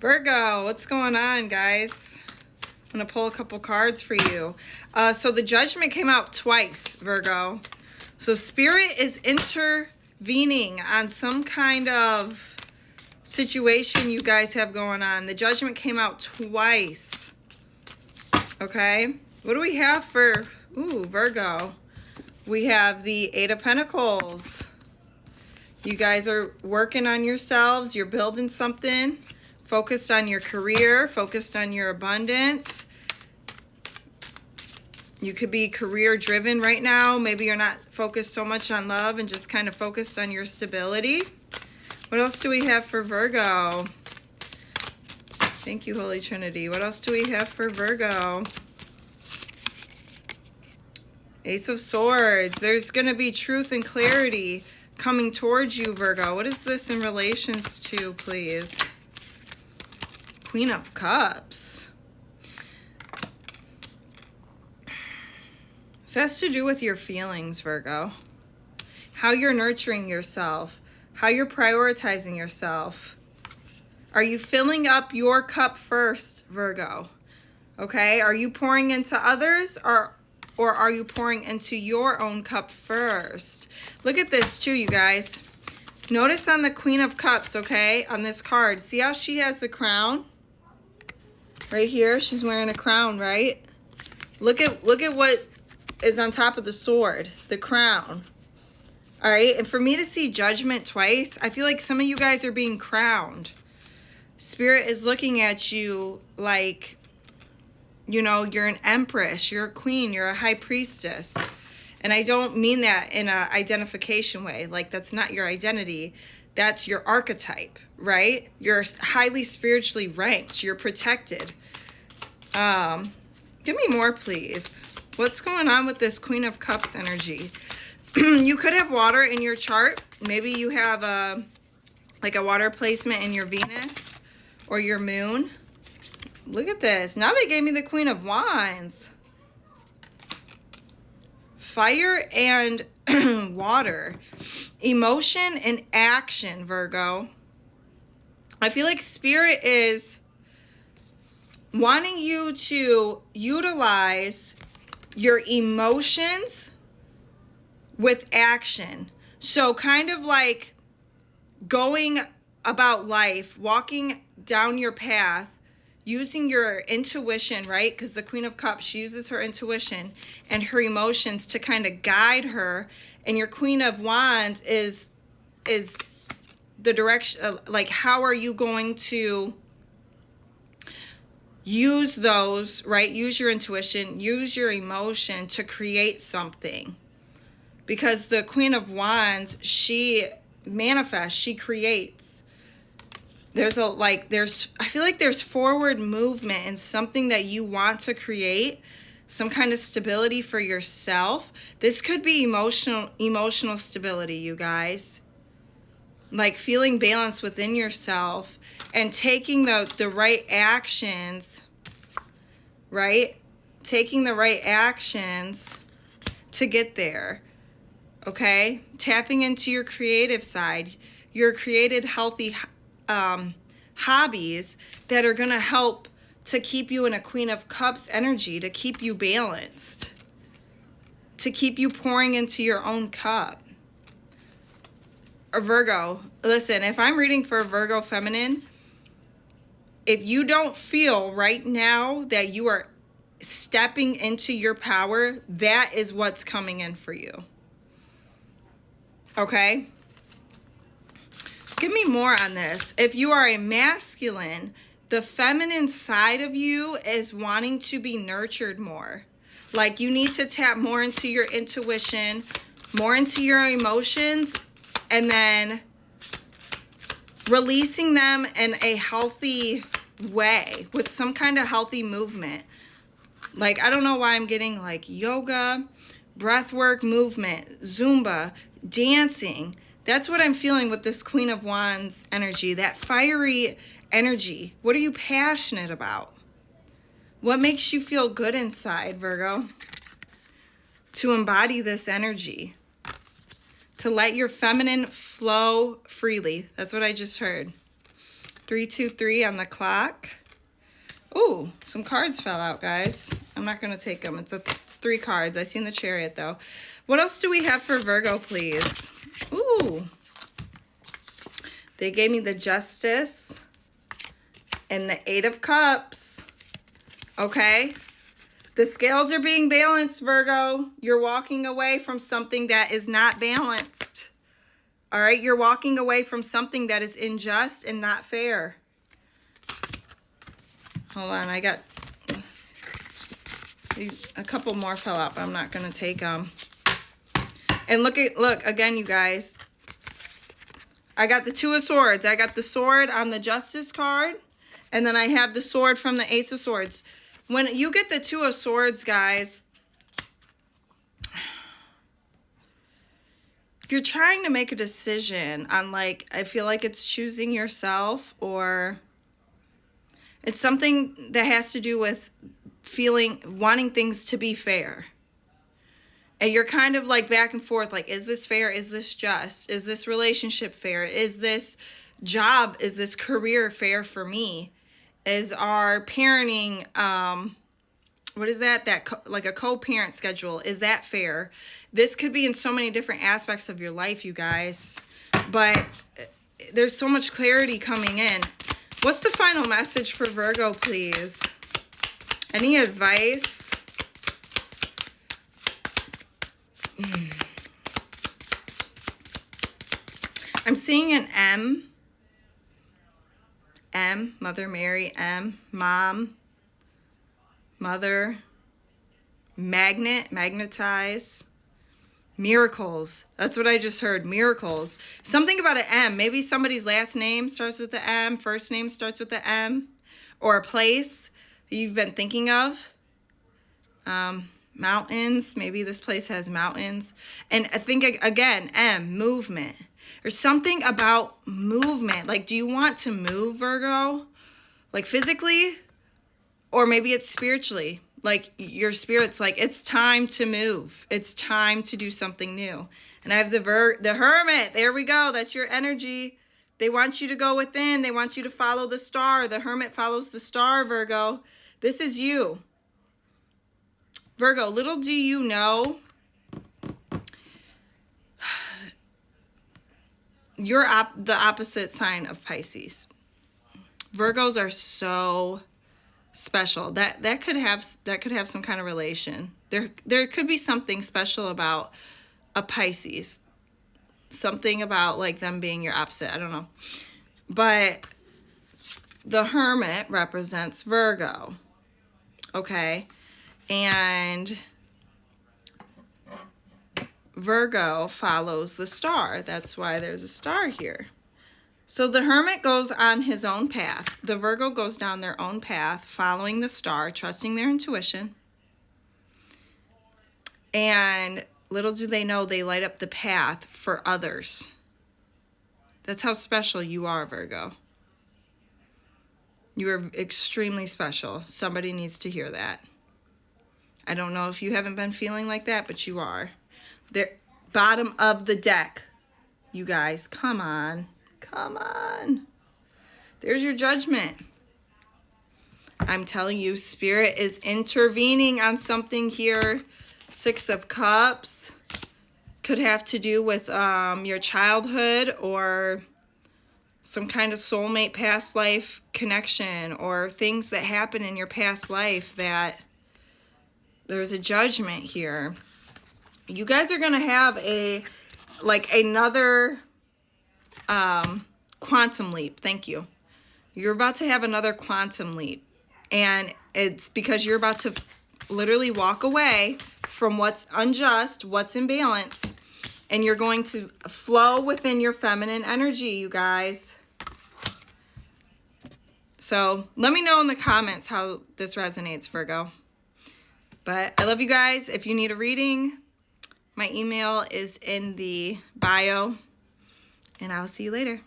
Virgo, what's going on, guys? I'm going to pull a couple cards for you. So the Judgment came out twice, Virgo. So Spirit is intervening on some kind of situation you guys have going on. The Judgment came out twice. Okay? What do we have for, Virgo? We have the Eight of Pentacles. You guys are working on yourselves. You're building something. Focused on your career. Focused on your abundance. You could be career driven right now. Maybe you're not focused so much on love and just kind of focused on your stability. What else do we have for Virgo? Thank you, Holy Trinity. What else do we have for Virgo? Ace of Swords. There's going to be truth and clarity coming towards you, Virgo. What is this in relations to, please? Queen of Cups. This has to do with your feelings, Virgo. How you're nurturing yourself. How you're prioritizing yourself. Are you filling up your cup first, Virgo? Okay? Are you pouring into others or are you pouring into your own cup first? Look at this too, you guys. Notice on the Queen of Cups, okay, on this card. See how she has the crown? Right here, she's wearing a crown, right? Look at what is on top of the sword, the crown. All right, and for me to see Judgment twice, I feel like some of you guys are being crowned. Spirit is looking at you like, you know, you're an empress, you're a queen, you're a high priestess. And I don't mean that in an identification way. Like, that's not your identity. That's your archetype, right? You're highly spiritually ranked. You're protected. Give me more, please. What's going on with this Queen of Cups energy? You could have water in your chart. Maybe you have a water placement in your Venus or your moon. Look at this. Now they gave me the Queen of Wands. Fire and water. Emotion and action, Virgo. I feel like Spirit is wanting you to utilize your emotions with action. So kind of like going about life, walking down your path, using your intuition, right? Because the Queen of Cups, she uses her intuition and her emotions to kind of guide her. And your Queen of Wands is the direction, like how are you going to use those, right? Use your intuition, use your emotion to create something. Because the Queen of Wands, she manifests, she creates. I feel like there's forward movement in something that you want to create, some kind of stability for yourself. This could be emotional stability, you guys. Like feeling balance within yourself and taking the right actions, right? Taking the right actions to get there, okay? Tapping into your creative side, your created healthy hobbies that are going to help to keep you in a Queen of Cups energy, to keep you balanced, to keep you pouring into your own cup. Or Virgo, listen, if I'm reading for a Virgo feminine, if you don't feel right now that you are stepping into your power, that is what's coming in for you. Okay? Give me more on this. If you are a masculine, the feminine side of you is wanting to be nurtured more. Like you need to tap more into your intuition, more into your emotions, and then releasing them in a healthy way with some kind of healthy movement. Like, I don't know why I'm getting like yoga, breathwork, movement, Zumba, dancing. That's what I'm feeling with this Queen of Wands energy, that fiery energy. What are you passionate about? What makes you feel good inside, Virgo? To embody this energy. To let your feminine flow freely. That's what I just heard. 323 on the clock. Ooh, some cards fell out, guys. I'm not going to take them. It's 3 cards. I seen the Chariot, though. What else do we have for Virgo, please? Ooh. They gave me the Justice and the 8 of Cups. Okay. The scales are being balanced, Virgo. You're walking away from something that is not balanced. All right? You're walking away from something that is unjust and not fair. Hold on. I got a couple more fell out, but I'm not going to take them. And look, again, you guys. I got the 2 of Swords. I got the sword on the Justice card. And then I have the sword from the Ace of Swords. When you get the 2 of Swords, guys, you're trying to make a decision on, like, I feel like it's choosing yourself, or it's something that has to do with wanting things to be fair. And you're kind of like back and forth, like, is this fair? Is this just? Is this relationship fair? Is this job, is this career fair for me? Is our parenting, what is that? Like a co-parent schedule, is that fair? This could be in so many different aspects of your life, you guys. But there's so much clarity coming in. What's the final message for Virgo, please? Any advice? I'm seeing an M. M, Mother Mary, M, Mom, Mother, Magnet, magnetize, miracles. That's what I just heard, miracles. Something about an M. Maybe somebody's last name starts with the M, first name starts with the M, or a place that you've been thinking of. Mountains, maybe this place has mountains. And I think, again, M, movement. There's something about movement. Like, do you want to move, Virgo? Like, physically? Or maybe it's spiritually. Like, your spirit's like, it's time to move. It's time to do something new. And I have the Hermit. There we go. That's your energy. They want you to go within. They want you to follow the star. The Hermit follows the star, Virgo. This is you. Virgo, little do you know, you're the opposite sign of Pisces. Virgos are so special. That could have some kind of relation. There could be something special about a Pisces. Something about, like, them being your opposite. I don't know. But the Hermit represents Virgo. Okay? And Virgo follows the star. That's why there's a star here. So the Hermit goes on his own path. The Virgo goes down their own path, following the star, trusting their intuition. And little do they know, they light up the path for others. That's how special you are, Virgo. You are extremely special. Somebody needs to hear that. I don't know if you haven't been feeling like that, but you are. The bottom of the deck, you guys. Come on. Come on. There's your Judgment. I'm telling you, Spirit is intervening on something here. 6 of Cups. Could have to do with your childhood, or some kind of soulmate past life connection, or things that happen in your past life that there's a judgment here. You guys are going to have another quantum leap. Thank you. You're about to have another quantum leap. And it's because you're about to literally walk away from what's unjust, what's imbalanced, and you're going to flow within your feminine energy, you guys. So let me know in the comments how this resonates, Virgo. But I love you guys. If you need a reading, my email is in the bio, and I'll see you later.